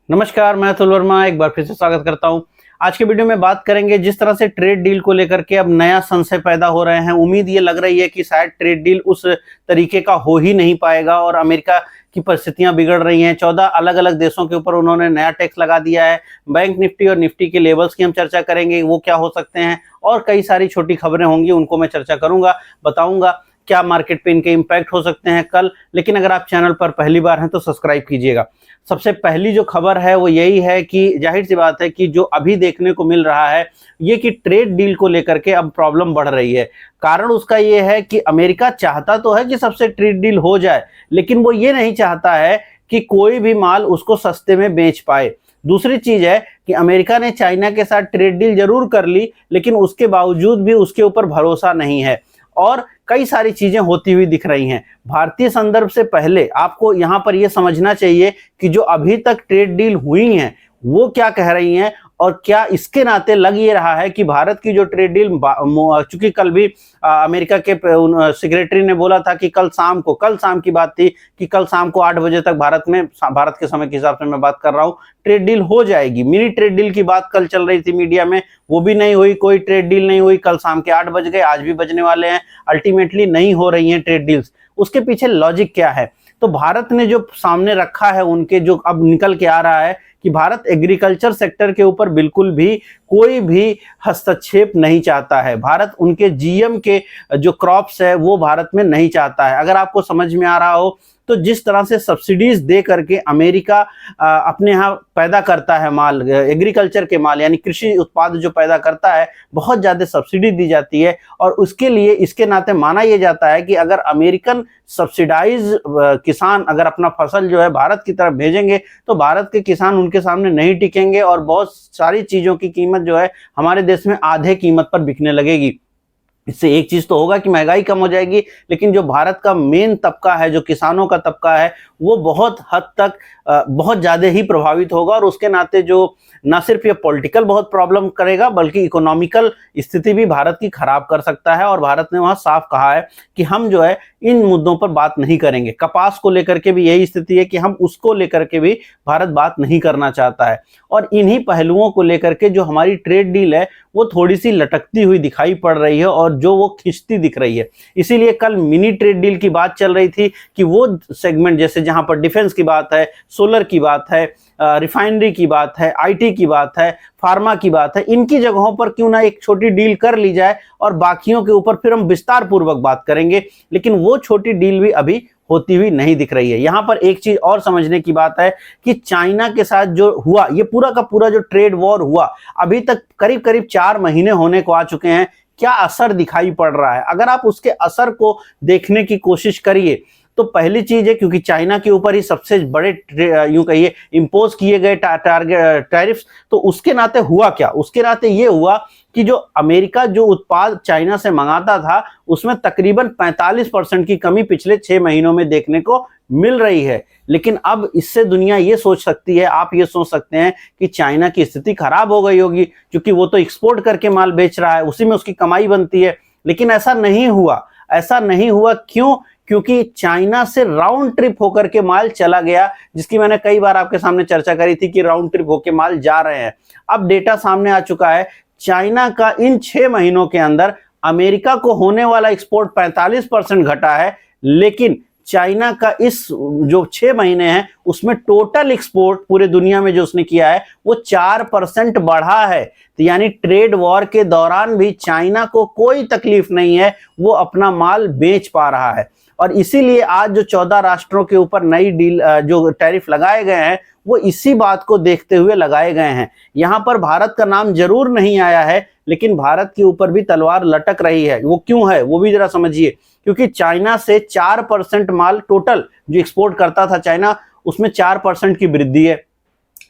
नमस्कार, मैं अतुल वर्मा एक बार फिर से स्वागत करता हूं। आज के वीडियो में बात करेंगे जिस तरह से ट्रेड डील को लेकर के अब नया संशय पैदा हो रहे हैं। उम्मीद ये लग रही है कि शायद ट्रेड डील उस तरीके का हो ही नहीं पाएगा और अमेरिका की परिस्थितियां बिगड़ रही हैं। 14 अलग अलग देशों के ऊपर उन्होंने नया टैक्स लगा दिया है। बैंक निफ्टी और निफ्टी के लेवल्स की हम चर्चा करेंगे, वो क्या हो सकते हैं, और कई सारी छोटी खबरें होंगी, उनको मैं चर्चा करूंगा, बताऊंगा क्या मार्केट पे इनके इम्पैक्ट हो सकते हैं कल। लेकिन अगर आप चैनल पर पहली बार हैं तो सब्सक्राइब कीजिएगा। सबसे पहली जो खबर है वो यही है कि जाहिर सी बात है कि जो अभी देखने को मिल रहा है ये कि ट्रेड डील को लेकर के अब प्रॉब्लम बढ़ रही है। कारण उसका ये है कि अमेरिका चाहता तो है कि सबसे ट्रेड डील हो जाए, लेकिन वो ये नहीं चाहता है कि कोई भी माल उसको सस्ते में बेच पाए। दूसरी चीज है कि अमेरिका ने चाइना के साथ ट्रेड डील जरूर कर ली, लेकिन उसके बावजूद भी उसके ऊपर भरोसा नहीं है और कई सारी चीजें होती हुई दिख रही हैं। भारतीय संदर्भ से पहले आपको यहां पर यह समझना चाहिए कि जो अभी तक ट्रेड डील हुई हैं वो क्या कह रही हैं और क्या इसके नाते लग ये रहा है कि भारत की जो ट्रेड डील, चूंकि कल भी अमेरिका के सेक्रेटरी ने बोला था कि कल शाम की बात थी कि कल शाम को 8 बजे तक भारत के समय के हिसाब से मैं बात कर रहा हूं, ट्रेड डील हो जाएगी। मिनी ट्रेड डील की बात कल चल रही थी मीडिया में, वो भी नहीं हुई, कोई ट्रेड डील नहीं हुई। कल शाम के 8 बज गए, आज भी बजने वाले हैं, अल्टीमेटली नहीं हो रही हैं ट्रेड डील्स। उसके पीछे लॉजिक क्या है? तो भारत ने जो सामने रखा है उनके, जो अब निकल के आ रहा है कि भारत एग्रीकल्चर सेक्टर के ऊपर बिल्कुल भी कोई भी हस्तक्षेप नहीं चाहता है। भारत उनके जीएम के जो क्रॉप्स है वो भारत में नहीं चाहता है। अगर आपको समझ में आ रहा हो तो जिस तरह से सब्सिडीज दे करके अमेरिका अपने यहाँ पैदा करता है माल, एग्रीकल्चर के माल यानी कृषि उत्पाद जो पैदा करता है, बहुत ज्यादा सब्सिडी दी जाती है और उसके लिए इसके नाते माना यह जाता है कि अगर अमेरिकन सब्सिडाइज किसान अगर अपना फसल जो है भारत की तरफ भेजेंगे तो भारत के किसान उनके सामने नहीं टिकेंगे और बहुत सारी चीजों की कीमत जो है हमारे देश में आधे कीमत पर बिकने लगेगी। इससे एक चीज तो होगा कि महंगाई कम हो जाएगी, लेकिन जो भारत का मेन तबका है, जो किसानों का तबका है, वो बहुत हद तक बहुत ज्यादा ही प्रभावित होगा और उसके नाते जो ना सिर्फ ये पॉलिटिकल बहुत प्रॉब्लम करेगा बल्कि इकोनॉमिकल स्थिति भी भारत की खराब कर सकता है। और भारत ने वहां साफ कहा है कि हम जो है इन मुद्दों पर बात नहीं करेंगे। कपास को लेकर के भी यही स्थिति है कि हम उसको लेकर के भी भारत बात नहीं करना चाहता है। और इन्हीं पहलुओं को लेकर के जो हमारी ट्रेड डील है वो थोड़ी सी लटकती हुई दिखाई पड़ रही है और जो वो खिंचती दिख रही है। इसीलिए कल मिनी ट्रेड डील की बात चल रही थी कि वो सेगमेंट जैसे जहां पर डिफेंस की बात है, सोलर की बात है, रिफाइनरी की बात है, आईटी की बात है, फार्मा की बात है, इनकी जगहों पर क्यों ना एक छोटी डील कर ली जाए और बाकियों के ऊपर फिर हम विस्तार पूर्वक बात करेंगे। लेकिन वो छोटी डील भी अभी होती हुई नहीं दिख रही है। यहां पर एक चीज और समझने की बात है कि चाइना के साथ जो हुआ, ये पूरा का पूरा जो ट्रेड वॉर हुआ, अभी तक करीब करीब 4 महीने होने को आ चुके हैं। क्या असर दिखाई पड़ रहा है? अगर आप उसके असर को देखने की कोशिश करिए तो पहली चीज है, क्योंकि चाइना के ऊपर ही सबसे बड़े यूं कहिए इंपोज किए गए टारगेट टैरिफ्स, तो उसके नाते हुआ क्या? उसके नाते ये हुआ कि जो अमेरिका जो उत्पाद चाइना से मंगाता था उसमें तकरीबन 45% की कमी पिछले 6 महीनों में देखने को मिल रही है। लेकिन अब इससे दुनिया ये सोच सकती है, आप ये सोच सकते हैं कि चाइना की स्थिति खराब हो गई होगी क्योंकि वो तो एक्सपोर्ट करके माल बेच रहा है, उसी में उसकी कमाई बनती है। लेकिन ऐसा नहीं हुआ। ऐसा नहीं हुआ क्यों? क्योंकि चाइना से राउंड ट्रिप होकर के माल चला गया, जिसकी मैंने कई बार आपके सामने चर्चा करी थी कि राउंड ट्रिप होकर माल जा रहे हैं। अब डेटा सामने आ चुका है, चाइना का इन 6 महीनों के अंदर अमेरिका को होने वाला एक्सपोर्ट 45% घटा है, लेकिन चाइना का इस जो 6 महीने हैं उसमें टोटल एक्सपोर्ट पूरे दुनिया में जो उसने किया है वो 4% बढ़ा है। तो यानी ट्रेड वॉर के दौरान भी चाइना को कोई तकलीफ नहीं है, वो अपना माल बेच पा रहा है। और इसीलिए आज जो 14 राष्ट्रों के ऊपर नई डील जो टैरिफ लगाए गए हैं वो इसी बात को देखते हुए लगाए गए हैं। यहां पर भारत का नाम जरूर नहीं आया है, लेकिन भारत के ऊपर भी तलवार लटक रही है। वो क्यों है वो भी जरा समझिए। क्योंकि चाइना से 4% माल टोटल जो एक्सपोर्ट करता था चाइना, उसमें 4% की वृद्धि है।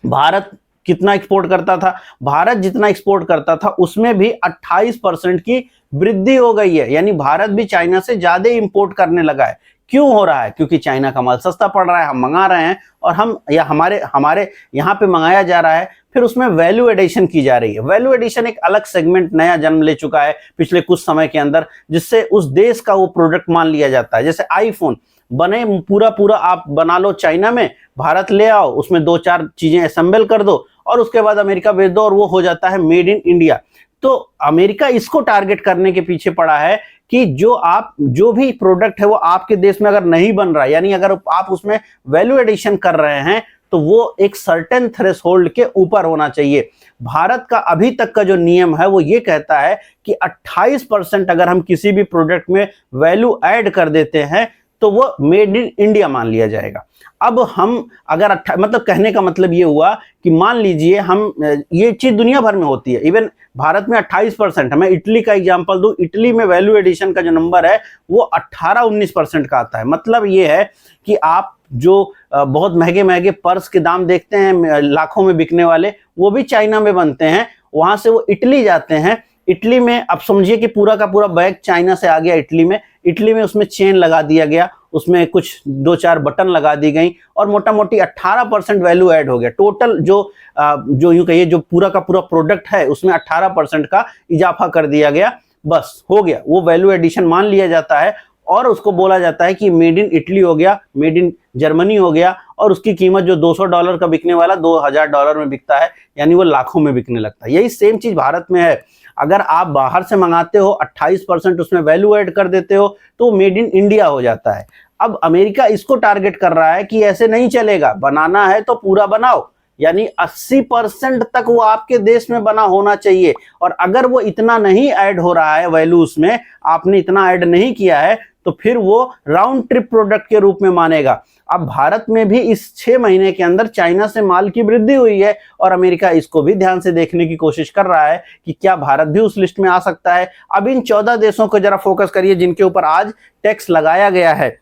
भारत कितना एक्सपोर्ट करता था? भारत जितना एक्सपोर्ट करता था उसमें भी 28% की वृद्धि हो गई है। यानी भारत भी चाइना से ज्यादा इंपोर्ट करने लगा है। क्यों हो रहा है? क्योंकि चाइना का माल सस्ता पड़ रहा है, हम मंगा रहे हैं और हम या हमारे यहाँ पे मंगाया जा रहा है, फिर उसमें वैल्यू एडिशन की जा रही है। वैल्यू एडिशन एक अलग सेगमेंट नया जन्म ले चुका है पिछले कुछ समय के अंदर, जिससे उस देश का वो प्रोडक्ट मान लिया जाता है। जैसे आईफोन, बने पूरा पूरा आप बना लो चाइना में, भारत ले आओ, उसमें 2-4 चीजें असेंबल कर दो और उसके बाद अमेरिका भेज दो और वो हो जाता है मेड इन इंडिया। तो अमेरिका इसको टारगेट करने के पीछे पड़ा है कि जो भी प्रोडक्ट है वो आपके देश में अगर नहीं बन रहा, यानी अगर आप उसमें वैल्यू एडिशन कर रहे हैं तो वो एक सर्टेन थ्रेशोल्ड के ऊपर होना चाहिए। भारत का अभी तक का जो नियम है वो ये कहता है कि 28% अगर हम किसी भी प्रोडक्ट में वैल्यू ऐड कर देते हैं तो वो मेड इन इंडिया मान लिया जाएगा। अब हम अगर मतलब कहने का मतलब ये हुआ कि मान लीजिए हम, ये चीज दुनिया भर में होती है, इवन भारत में 28%, मैं इटली का एग्जांपल दूं, इटली में वैल्यू एडिशन का जो नंबर है वो 18-19% का आता है। मतलब ये है कि आप जो बहुत महंगे महंगे पर्स के दाम देखते हैं लाखों में बिकने वाले, वो भी चाइना में बनते हैं, वहां से वो इटली जाते हैं। इटली में अब समझिए कि पूरा का पूरा बैग चाइना से आ गया इटली में उसमें चेन लगा दिया गया, उसमें कुछ 2-4 बटन लगा दी गई और मोटा मोटी 18% वैल्यू ऐड हो गया। टोटल जो यूं कहिए जो पूरा का पूरा प्रोडक्ट है उसमें 18% का इजाफा कर दिया गया, बस हो गया, वो वैल्यू एडिशन मान लिया जाता है और उसको बोला जाता है कि मेड इन इटली हो गया, मेड इन जर्मनी हो गया, और उसकी कीमत जो $200 का बिकने वाला $2000 में बिकता है, यानी वो लाखों में बिकने लगता है। यही सेम चीज भारत में है। अगर आप बाहर से मंगाते हो, 28% उसमें वैल्यू ऐड कर देते हो तो मेड इन इंडिया हो जाता है। अब अमेरिका इसको टारगेट कर रहा है कि ऐसे नहीं चलेगा, बनाना है तो पूरा बनाओ, यानी 80% तक वो आपके देश में बना होना चाहिए। और अगर वो इतना नहीं ऐड हो रहा है वैल्यू, उसमें आपने इतना ऐड नहीं किया है, तो फिर वो राउंड ट्रिप प्रोडक्ट के रूप में मानेगा। अब भारत में भी इस 6 महीने के अंदर चाइना से माल की वृद्धि हुई है और अमेरिका इसको भी ध्यान से देखने की कोशिश कर रहा है कि क्या भारत भी उस लिस्ट में आ सकता है। अब इन 14 देशों को जरा फोकस करिए जिनके ऊपर आज टैक्स लगाया गया है।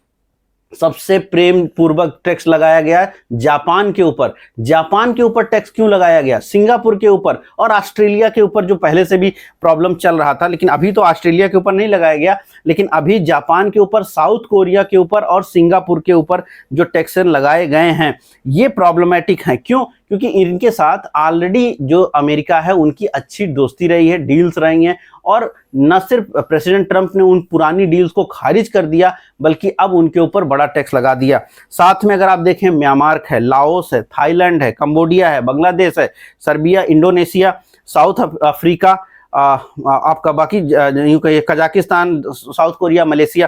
सबसे प्रेम पूर्वक टैक्स लगाया गया जापान के ऊपर। जापान के ऊपर टैक्स क्यों लगाया गया? सिंगापुर के ऊपर और ऑस्ट्रेलिया के ऊपर, जो पहले से भी प्रॉब्लम चल रहा था, लेकिन अभी तो ऑस्ट्रेलिया के ऊपर नहीं लगाया गया, लेकिन अभी जापान के ऊपर, साउथ कोरिया के ऊपर और सिंगापुर के ऊपर जो टैक्स लगाए गए हैं ये प्रॉब्लमैटिक हैं। क्यों? क्योंकि इनके साथ ऑलरेडी जो अमेरिका है उनकी अच्छी दोस्ती रही है, डील्स रही हैं, और न सिर्फ प्रेसिडेंट ट्रंप ने उन पुरानी डील्स को खारिज कर दिया बल्कि अब उनके ऊपर बड़ा टैक्स लगा दिया। साथ में अगर आप देखें, म्यांमार है, लाओस है, थाईलैंड है, कंबोडिया है, बांग्लादेश है, सर्बिया, इंडोनेशिया, साउथ अफ्रीका, आपका बाकी यूं कहिए कजाकिस्तान, साउथ कोरिया, मलेशिया,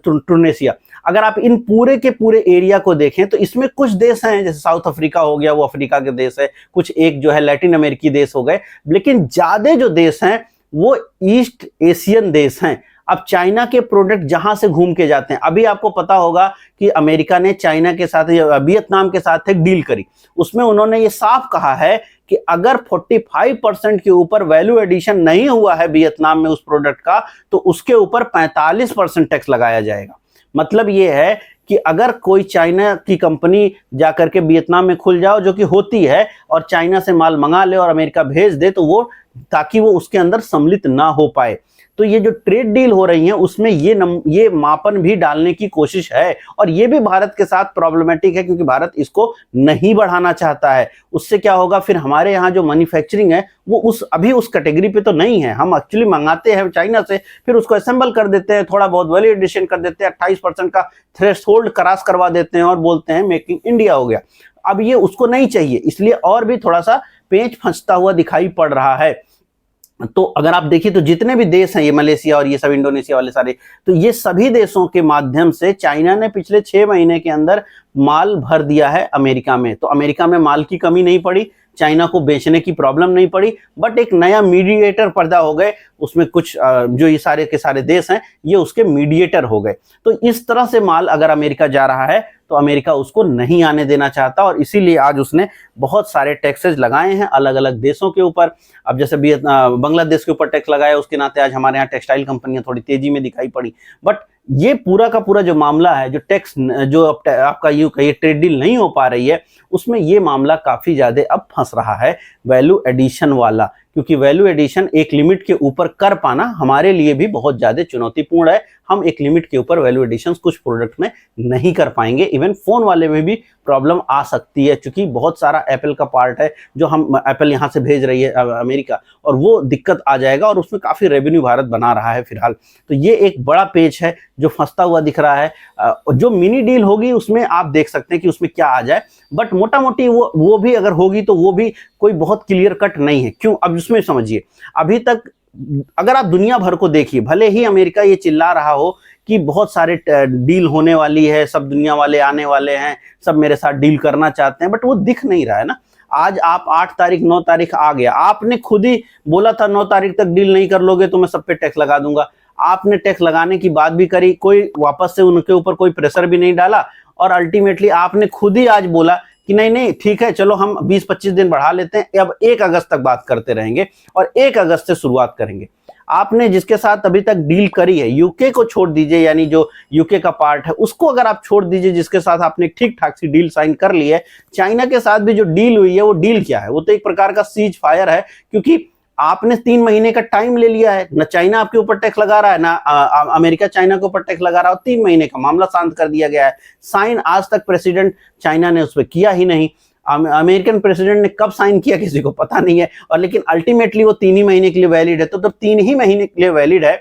टूनेशिया, अगर आप इन पूरे के पूरे एरिया को देखें तो इसमें कुछ देश हैं, जैसे साउथ अफ्रीका हो गया, वो अफ्रीका के देश है, कुछ एक जो है लैटिन अमेरिकी देश हो गए, लेकिन ज्यादा जो देश हैं वो ईस्ट एशियन देश हैं। अब चाइना के प्रोडक्ट जहां से घूम के जाते हैं, अभी आपको पता होगा कि अमेरिका ने चाइना के साथ, वियतनाम के साथ एक डील करी, उसमें उन्होंने ये साफ कहा है कि अगर 45% के ऊपर वैल्यू एडिशन नहीं हुआ है वियतनाम में उस प्रोडक्ट का, तो उसके ऊपर 45% टैक्स लगाया जाएगा। मतलब ये है कि अगर कोई चाइना की कंपनी जाकर के वियतनाम में खुल जाओ, जो कि होती है, और चाइना से माल मंगा ले और अमेरिका भेज दे, तो वो, ताकि वो उसके अंदर सम्मिलित ना हो पाए, तो ये जो ट्रेड डील हो रही है उसमें ये मापन भी डालने की कोशिश है। और ये भी भारत के साथ प्रॉब्लमेटिक है क्योंकि भारत इसको नहीं बढ़ाना चाहता है। उससे क्या होगा, फिर हमारे यहाँ जो मैन्युफैक्चरिंग है वो अभी उस कैटेगरी पे तो नहीं है। हम एक्चुअली मंगाते हैं चाइना से, फिर उसको असेंबल कर देते हैं, थोड़ा बहुत वैल्यू एडिशन कर देते हैं, 28% का थ्रेशोल्ड क्रॉस करवा देते हैं और बोलते हैं मेक इन इंडिया हो गया। अब ये उसको नहीं चाहिए, इसलिए और भी थोड़ा सा पेंच फंसता हुआ दिखाई पड़ रहा है। तो अगर आप देखिए तो जितने भी देश हैं, ये मलेशिया और ये सब इंडोनेशिया वाले सारे, तो ये सभी देशों के माध्यम से चाइना ने पिछले 6 महीने के अंदर माल भर दिया है अमेरिका में। तो अमेरिका में माल की कमी नहीं पड़ी, चाइना को बेचने की प्रॉब्लम नहीं पड़ी, बट एक नया मीडिएटर पैदा हो गए, उसमें कुछ जो ये सारे के सारे देश हैं ये उसके मीडिएटर हो गए। तो इस तरह से माल अगर अमेरिका जा रहा है तो अमेरिका उसको नहीं आने देना चाहता, और इसीलिए आज उसने बहुत सारे टैक्सेस लगाए हैं अलग अलग देशों के ऊपर। अब जैसे बांग्लादेश के ऊपर टैक्स लगाया, उसके नाते आज हमारे यहाँ टेक्सटाइल कंपनियां थोड़ी तेजी में दिखाई पड़ी। बट ये पूरा का पूरा जो मामला है, जो टैक्स, जो आपका यूं कहिए ट्रेड डील नहीं हो पा रही है, उसमें ये मामला काफी ज्यादा अब फंस रहा है, वैल्यू एडिशन वाला। क्योंकि वैल्यू एडिशन एक लिमिट के ऊपर कर पाना हमारे लिए भी बहुत ज़्यादा चुनौतीपूर्ण है। हम एक लिमिट के ऊपर वैल्यू एडिशन कुछ प्रोडक्ट में नहीं कर पाएंगे। इवन फ़ोन वाले में भी प्रॉब्लम आ सकती है, क्योंकि बहुत सारा एप्पल का पार्ट है जो हम एप्पल यहाँ से भेज रही है अमेरिका, और वो दिक्कत आ जाएगा, और उसमें काफ़ी रेवेन्यू भारत बना रहा है फिलहाल। तो ये एक बड़ा पेच है जो फंसता हुआ दिख रहा है। जो मिनी डील होगी उसमें आप देख सकते हैं कि उसमें क्या आ जाए, बट मोटा मोटी वो भी अगर होगी तो वो भी कोई बहुत क्लियर कट नहीं है। क्यों? अब उसमें समझिए, अभी तक अगर आप दुनिया भर को देखिए, भले ही अमेरिका ये चिल्ला रहा हो कि बहुत सारे डील होने वाली है, सब दुनिया वाले आने वाले हैं, सब मेरे साथ डील करना चाहते हैं, बट वो दिख नहीं रहा है ना। आज आप 8 तारीख 9 तारीख आ गया, आपने खुद ही बोला था 9 तारीख तक डील नहीं कर लोगे तो मैं सब पे टैक्स लगा दूंगा। आपने टैक्स लगाने की बात भी करी, कोई वापस से उनके ऊपर कोई प्रेशर भी नहीं डाला, और अल्टीमेटली आपने खुद ही आज बोला कि नहीं नहीं ठीक है, चलो हम 20-25 दिन बढ़ा लेते हैं, अब 1 अगस्त तक बात करते रहेंगे और 1 अगस्त से शुरुआत करेंगे। आपने जिसके साथ अभी तक डील करी है, यूके को छोड़ दीजिए, यानी जो यूके का पार्ट है उसको अगर आप छोड़ दीजिए, जिसके साथ आपने ठीक ठाक सी डील साइन कर ली है, चाइना के साथ भी जो डील हुई है वो डील क्या है? वो तो एक प्रकार का सीज फायर है, क्योंकि आपने 3 महीने का टाइम ले लिया है, ना चाइना आपके ऊपर टैक्स लगा रहा है, ना अमेरिका चाइना के ऊपर टैक्स लगा रहा है, 3 महीने का मामला शांत कर दिया गया है। साइन आज तक प्रेसिडेंट चाइना ने उस पर किया ही नहीं। अमेरिकन प्रेसिडेंट ने कब साइन किया किसी को पता नहीं है, और लेकिन अल्टीमेटली वो 3 ही महीने के लिए वैलिड है। तो 3 ही महीने के लिए वैलिड है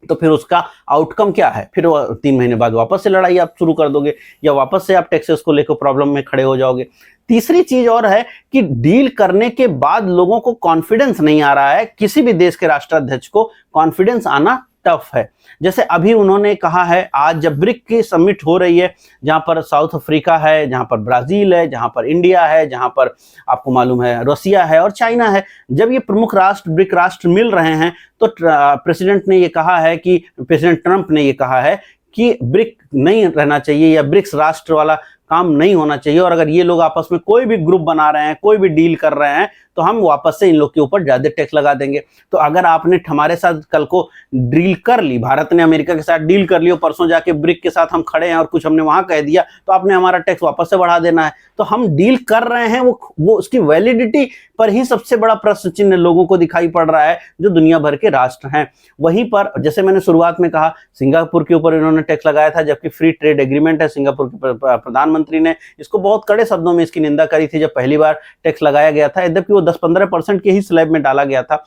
तो फिर उसका आउटकम क्या है? फिर 3 महीने बाद वापस से लड़ाई आप शुरू कर दोगे, या वापस से आप टैक्सेस को लेकर प्रॉब्लम में खड़े हो जाओगे। तीसरी चीज और है कि डील करने के बाद लोगों को कॉन्फिडेंस नहीं आ रहा है, किसी भी देश के राष्ट्राध्यक्ष को कॉन्फिडेंस आना टफ है। जैसे अभी उन्होंने कहा है, आज जब ब्रिक की समिट हो रही है, जहां पर साउथ अफ्रीका है, जहां पर ब्राजील है, जहां पर इंडिया है, जहां पर आपको मालूम है रसिया है और चाइना है, जब ये प्रमुख राष्ट्र ब्रिक राष्ट्र मिल रहे हैं, तो प्रेसिडेंट ने ये कहा है कि प्रेसिडेंट ट्रंप ने ये कहा है कि ब्रिक नहीं रहना चाहिए, या ब्रिक्स राष्ट्र वाला काम नहीं होना चाहिए, और अगर ये लोग आपस में कोई भी ग्रुप बना रहे हैं, कोई भी डील कर रहे हैं, तो हम वापस से इन लोग के ऊपर ज्यादा टैक्स लगा देंगे। तो अगर आपने हमारे साथ कल को डील कर ली, भारत ने अमेरिका के साथ डील कर ली, और परसों जाके ब्रिक के साथ हम खड़े हैं और कुछ हमने वहां कह दिया, तो आपने हमारा टैक्स वापस से बढ़ा देना है। तो हम डील कर रहे हैं, वो उसकी वैलिडिटी पर ही सबसे बड़ा प्रश्न चिन्ह लोगों को दिखाई पड़ रहा है, जो दुनिया भर के राष्ट्र हैं। वहीं पर जैसे मैंने शुरुआत में कहा, सिंगापुर के ऊपर इन्होंने टैक्स लगाया था, जबकि फ्री ट्रेड एग्रीमेंट है। सिंगापुर के प्रधानमंत्री ने इसको बहुत कड़े शब्दों में इसकी निंदा करी थी जब पहली बार टैक्स लगाया गया था, यद्यपि वो 10-15% के ही स्लैब में डाला गया था।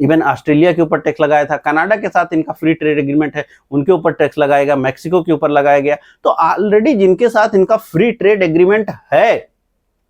इवन ऑस्ट्रेलिया के ऊपर टैक्स लगाया था, कनाडा के साथ इनका फ्री ट्रेड एग्रीमेंट है, उनके ऊपर टैक्स लगाया गया, मैक्सिको के ऊपर लगाया गया। तो ऑलरेडी जिनके साथ इनका फ्री ट्रेड एग्रीमेंट है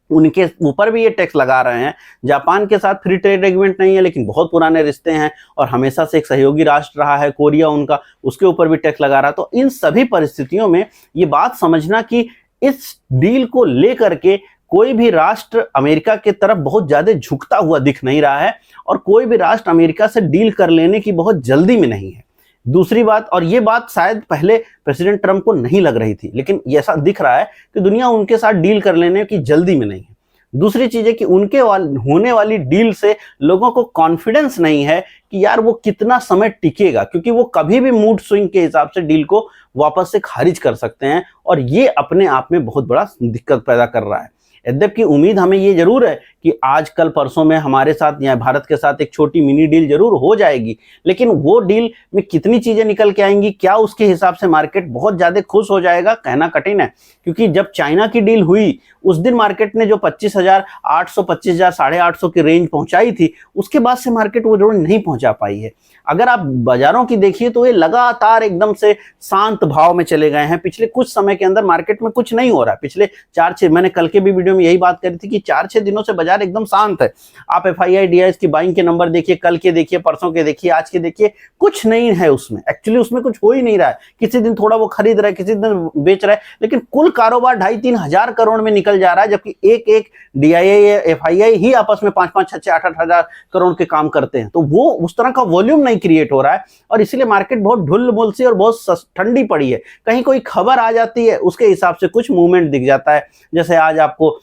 उनके ऊपर भी ये टैक्स लगा रहे हैं। जापान के साथ फ्री ट्रेड एग्रीमेंट नहीं है, लेकिन बहुत पुराने रिश्ते हैं और हमेशा से एक सहयोगी राष्ट्र रहा है, कोरिया उनका, उसके ऊपर भी टैक्स लगा रहा है। तो इन सभी परिस्थितियों में ये बात समझना कि इस डील को लेकर के कोई भी राष्ट्र अमेरिका की तरफ बहुत ज्यादा झुकता हुआ दिख नहीं रहा है, और कोई भी राष्ट्र अमेरिका से डील कर लेने की बहुत जल्दी में नहीं है। दूसरी बात, और ये बात शायद पहले प्रेसिडेंट ट्रंप को नहीं लग रही थी, लेकिन ऐसा दिख रहा है कि दुनिया उनके साथ डील कर लेने की जल्दी में नहीं है। दूसरी चीज है कि उनके होने वाली डील से लोगों को कॉन्फिडेंस नहीं है कि यार वो कितना समय टिकेगा, क्योंकि वो कभी भी मूड स्विंग के हिसाब से डील को वापस से खारिज कर सकते हैं, और ये अपने आप में बहुत बड़ा दिक्कत पैदा कर रहा है। यद्यपि उम्मीद हमें ये जरूर है कि आज कल परसों में हमारे साथ या भारत के साथ एक छोटी मिनी डील जरूर हो जाएगी, लेकिन वो डील में कितनी चीजें निकल के आएंगी, क्या उसके हिसाब से मार्केट बहुत ज्यादा खुश हो जाएगा, कहना कठिन है। क्योंकि जब चाइना की डील हुई उस दिन मार्केट ने जो 25,800 25,000 850 की रेंज पहुंचाई थी, उसके बाद से मार्केट वो जरूर नहीं पहुंचा पाई है। अगर आप बाजारों की देखिए तो ये लगातार एकदम से शांत भाव में चले गए हैं। पिछले कुछ समय के अंदर मार्केट में कुछ नहीं हो रहा है। पिछले 4-6, मैंने कल के भी वीडियो में यही बात करी थी कि 4-6 दिनों से बाजार एकदम शांत है। आप FII DIs की बाइंग के नंबर देखिए, कल के देखिए, परसों के देखिए, आज के देखिए, कुछ नहीं है उसमें। एक्चुअली उसमें कुछ हो ही नहीं रहा है। किसी दिन थोड़ा वो खरीद रहा है, किसी दिन बेच रहा है, लेकिन कुल कारोबार 2,5-3 हजार करोड़ में निकल जा रहा है, जबकि एक DII या FII ही आपस में 5-5, 6-6, 8-8 हजार करोड़ के काम करते हैं। तो वो उस तरह का वॉल्यूम नहीं क्रिएट हो रहा है, और इसीलिए मार्केट बहुत ढुल-मुल सी और बहुत ठंडी पड़ी है। कहीं कोई खबर आ जाती है, उसके हिसाब से कुछ मूवमेंट दिख जाता है। जैसे आज आपको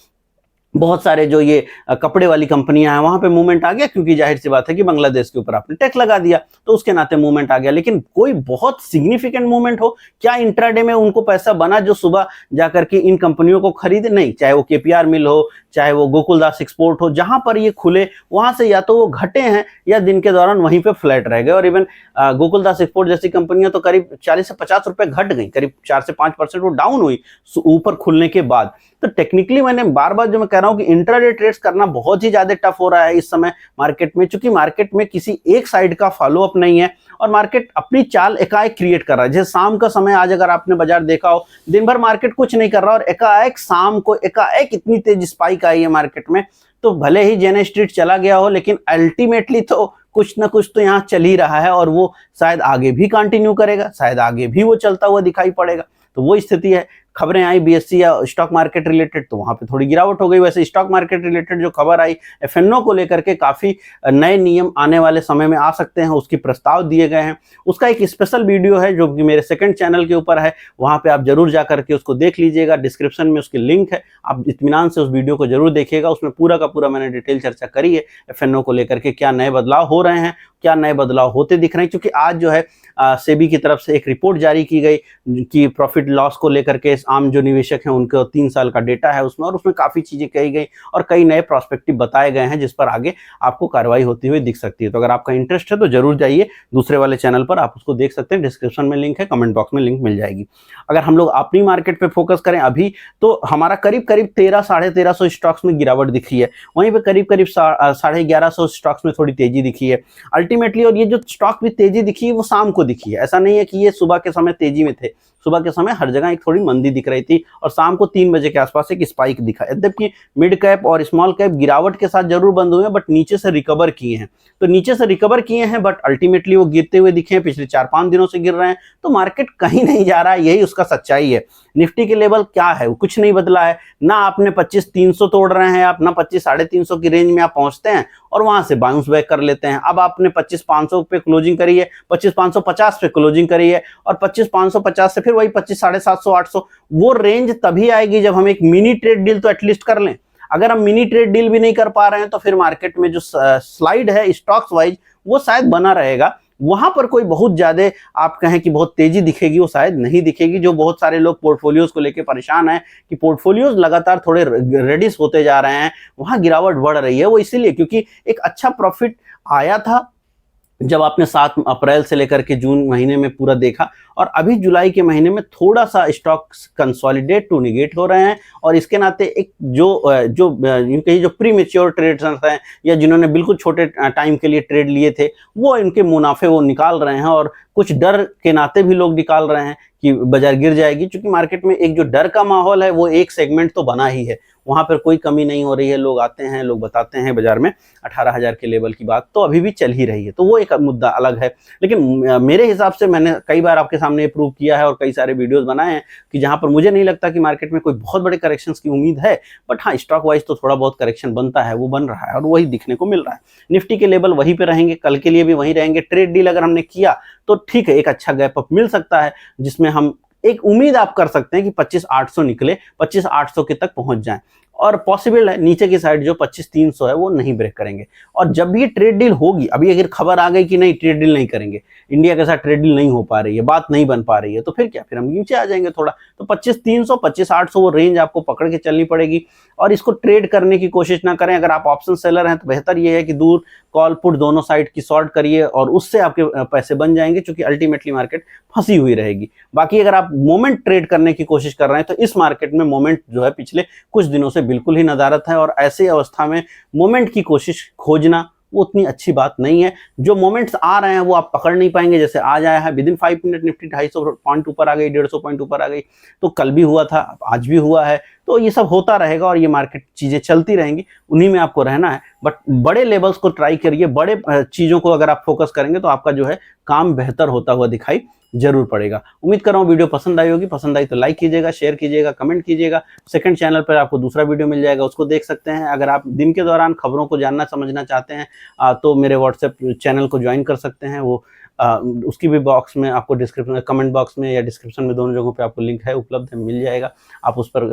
बहुत सारे जो ये कपड़े वाली कंपनियां हैं वहां पे मूवमेंट आ गया, क्योंकि जाहिर सी बात है कि बांग्लादेश के ऊपर आपने टैक्स लगा दिया तो उसके नाते मूवमेंट आ गया। लेकिन कोई बहुत सिग्निफिकेंट मूवमेंट हो क्या इंट्राडे में उनको पैसा बना जो सुबह जाकर के इन कंपनियों को खरीदे? नहीं। चाहे वो केपीआर मिल हो, चाहे वो गोकुलदास एक्सपोर्ट हो, जहां पर ये खुले वहां से या तो वो घटे हैं या दिन के दौरान वहीं पे फ्लैट रह गए। और इवन गोकुलदास एक्सपोर्ट जैसी कंपनियां तो करीब 40 से 50 रुपए घट गई, करीब 4 से 5% वो डाउन हुई ऊपर खुलने के बाद। तो टेक्निकली मैंने बार बार जो मैं कह रहा हूं कि इंट्राडे ट्रेड्स करना बहुत ही ज्यादा टफ हो रहा है इस समय मार्केट में, क्योंकि मार्केट में किसी एक साइड का फॉलो अप नहीं है और मार्केट अपनी चाल एकाएक क्रिएट कर रहा है। जैसे शाम का समय, आज अगर आपने बाजार देखा हो, दिन भर मार्केट कुछ नहीं कर रहा और एकाएक शाम को एकाएक इतनी तेज स्पाइक आई है मार्केट में। तो भले ही जेन स्ट्रीट चला गया हो, लेकिन अल्टीमेटली तो कुछ ना कुछ तो यहाँ चल ही रहा है और वो शायद आगे भी कंटिन्यू करेगा, शायद आगे भी वो चलता हुआ दिखाई पड़ेगा। तो वो स्थिति है। खबरें आई बीएससी या स्टॉक मार्केट रिलेटेड तो वहां पे थोड़ी गिरावट हो गई। वैसे स्टॉक मार्केट रिलेटेड जो खबर आई एफएनओ को लेकर के, काफी नए नियम आने वाले समय में आ सकते हैं, उसकी प्रस्ताव दिए गए हैं। उसका एक स्पेशल वीडियो है जो कि मेरे सेकंड चैनल के ऊपर है, वहां पे आप जरूर जा करके उसको देख लीजिएगा। डिस्क्रिप्शन में उसकी लिंक है, आप इत्मीनान से उस वीडियो को जरूर देखिएगा। उसमें पूरा का पूरा मैंने डिटेल चर्चा करी है एफएनओ को लेकर के, क्या नए बदलाव हो रहे हैं, क्या नए बदलाव होते दिख रहे हैं। क्योंकि आज जो है सेबी की तरफ से एक रिपोर्ट जारी की गई कि प्रॉफिट लॉस को लेकर के आम जो निवेशक हैं उनका 3 साल का डेटा है उसमें, और उसमें काफी चीजें कही गई और कई नए प्रोस्पेक्टिव बताए गए हैं जिस पर आगे आपको कार्रवाई होती हुई दिख सकती है। तो अगर आपका इंटरेस्ट है तो जरूर जाइए दूसरे वाले चैनल पर, आप उसको देख सकते हैं। डिस्क्रिप्शन में लिंक है, कमेंट बॉक्स में लिंक मिल जाएगी। अगर हम लोग अपनी मार्केट पे फोकस करें अभी, तो हमारा करीब करीब 1300-1350 स्टॉक्स में गिरावट दिखी है। वहीं पे करीब करीब 1150 स्टॉक्स में थोड़ी तेजी दिखी है अल्टीमेटली। और ये जो स्टॉक भी तेजी दिखी है वो शाम को दिखी है, ऐसा नहीं है कि ये सुबह के समय तेजी में थे। सुबह के समय हर जगह एक थोड़ी मंदी दिख रही थी और शाम को 3 बजे के आसपास एक स्पाइक दिखा। यद्यपि मिड कैप और स्मॉल कैप गिरावट के साथ जरूर बंद हुए हैं, बट नीचे से रिकवर किए हैं। तो नीचे से रिकवर किए हैं बट अल्टीमेटली वो गिरते हुए दिखे हैं, पिछले 4-5 दिनों से गिर रहे हैं। तो मार्केट कहीं नहीं जा रहा है, यही उसका सच्चाई है। निफ्टी के लेवल क्या है, वो कुछ नहीं बदला है ना। आपने 25,300 तोड़ रहे हैं आप, ना 25-350 की रेंज में आप पहुंचते हैं और वहां से बाउंस बैक कर लेते हैं। अब आपने 25,500 पे क्लोजिंग करी है, 25,550 पे क्लोजिंग करी है और 25,550 से फिर वही 25,750-800 वो रेंज तभी आएगी जब हम एक मिनी ट्रेड डील तो एटलीस्ट कर लें। अगर हम मिनी ट्रेड डील भी नहीं कर पा रहे हैं तो फिर मार्केट में जो स्लाइड है स्टॉक्स वाइज वो शायद बना रहेगा। वहां पर कोई बहुत ज्यादा आप कहें कि बहुत तेजी दिखेगी वो शायद नहीं दिखेगी। जो बहुत सारे लोग पोर्टफोलियोज को लेकर परेशान हैं कि पोर्टफोलियोज लगातार थोड़े रेडिस होते जा रहे हैं, वहां गिरावट बढ़ रही है, वो इसीलिए क्योंकि एक अच्छा प्रॉफिट आया था जब आपने 7 अप्रैल से लेकर के जून महीने में पूरा देखा, और अभी जुलाई के महीने में थोड़ा सा स्टॉक्स कंसोलिडेट टू निगेट हो रहे हैं। और इसके नाते एक जो प्री मेच्योर ट्रेड्स हैं या जिन्होंने बिल्कुल छोटे टाइम के लिए ट्रेड लिए थे वो इनके मुनाफे वो निकाल रहे हैं, और कुछ डर के नाते भी लोग निकाल रहे हैं कि बाजार गिर जाएगी। क्योंकि मार्केट में एक जो डर का माहौल है वो एक सेगमेंट तो बना ही है, वहां पर कोई कमी नहीं हो रही है। लोग आते हैं, लोग बताते हैं बाजार में 18,000 के लेवल की बात तो अभी भी चल ही रही है, तो वो एक मुद्दा अलग है। लेकिन मेरे हिसाब से मैंने कई बार आपके सामने प्रूव किया है और कई सारे वीडियोस बनाए हैं कि जहां पर मुझे नहीं लगता कि मार्केट में कोई बहुत बड़े करेक्शंस की उम्मीद है, बट हाँ स्टॉक वाइज तो थोड़ा बहुत करेक्शन बनता है, वो बन रहा है और वही दिखने को मिल रहा है। निफ्टी के लेवल वहीं पे रहेंगे, कल के लिए भी वहीं रहेंगे। ट्रेड डील अगर हमने किया तो ठीक है, एक अच्छा गैप अप मिल सकता है जिसमें हम एक उम्मीद आप कर सकते हैं कि 25,800 निकले, 25,800 के तक पहुंच जाएं। और पॉसिबल है नीचे की साइड जो 25,300 है वो नहीं ब्रेक करेंगे। और जब भी ट्रेड डील होगी, अभी अगर खबर आ गई कि नहीं ट्रेड डील नहीं करेंगे, इंडिया के साथ ट्रेड डील नहीं हो पा रही है, बात नहीं बन पा रही है, तो फिर क्या, फिर हम नीचे आ जाएंगे थोड़ा। तो 25,300 25,800 वो रेंज आपको पकड़ के चलनी पड़ेगी और इसको ट्रेड करने की कोशिश ना करें। अगर आप ऑप्शन सेलर हैं तो बेहतर ये है कि दूर कॉल पुट दोनों साइड की शॉर्ट करिए और उससे आपके पैसे बन जाएंगे, क्योंकि अल्टीमेटली मार्केट फंसी हुई रहेगी। बाकी अगर आप मोमेंट ट्रेड करने की कोशिश कर रहे हैं तो इस मार्केट में मोमेंट जो है पिछले कुछ दिनों से बिल्कुल ही नदारत है, और ऐसी अवस्था में मोमेंट की कोशिश खोजना वो उतनी अच्छी बात नहीं है। जो मोमेंट्स आ रहे हैं वो आप पकड़ नहीं पाएंगे। जैसे आज आया है विदिन 5 मिनट निफ्टी 250 पॉइंट ऊपर आ गई, 150 पॉइंट ऊपर आ गई, तो कल भी हुआ था, आज भी हुआ है। तो ये सब होता रहेगा और ये मार्केट चीजें चलती रहेंगी, उन्हीं में आपको रहना है। बट बड़े लेवल्स को ट्राई करिए, बड़े चीजों को अगर आप फोकस करेंगे तो आपका जो है काम बेहतर होता हुआ दिखाई जरूर पड़ेगा। उम्मीद कर रहा हूँ वीडियो पसंद आई होगी। पसंद आई तो लाइक कीजिएगा, शेयर कीजिएगा, कमेंट कीजिएगा। सेकंड चैनल पर आपको दूसरा वीडियो मिल जाएगा, उसको देख सकते हैं। अगर आप दिन के दौरान खबरों को जानना समझना चाहते हैं तो मेरे व्हाट्सएप चैनल को ज्वाइन कर सकते हैं। वो उसकी भी बॉक्स में आपको डिस्क्रिप्शन, कमेंट बॉक्स में या डिस्क्रिप्शन में, दोनों जगहों पे आपको लिंक है, उपलब्ध है, मिल जाएगा। आप उस पर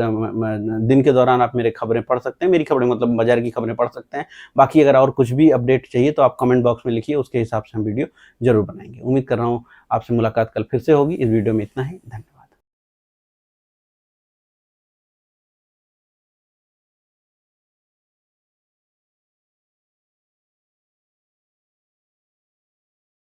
दिन के दौरान आप मेरे खबरें पढ़ सकते हैं, मेरी खबरें मतलब बाजार की खबरें पढ़ सकते हैं। बाकी अगर और कुछ भी अपडेट चाहिए तो आप कमेंट बॉक्स में लिखिए, उसके हिसाब से हम वीडियो जरूर बनाएंगे। उम्मीद कर रहा हूँ आपसे मुलाकात कल फिर से होगी। इस वीडियो में इतना ही, धन्यवाद।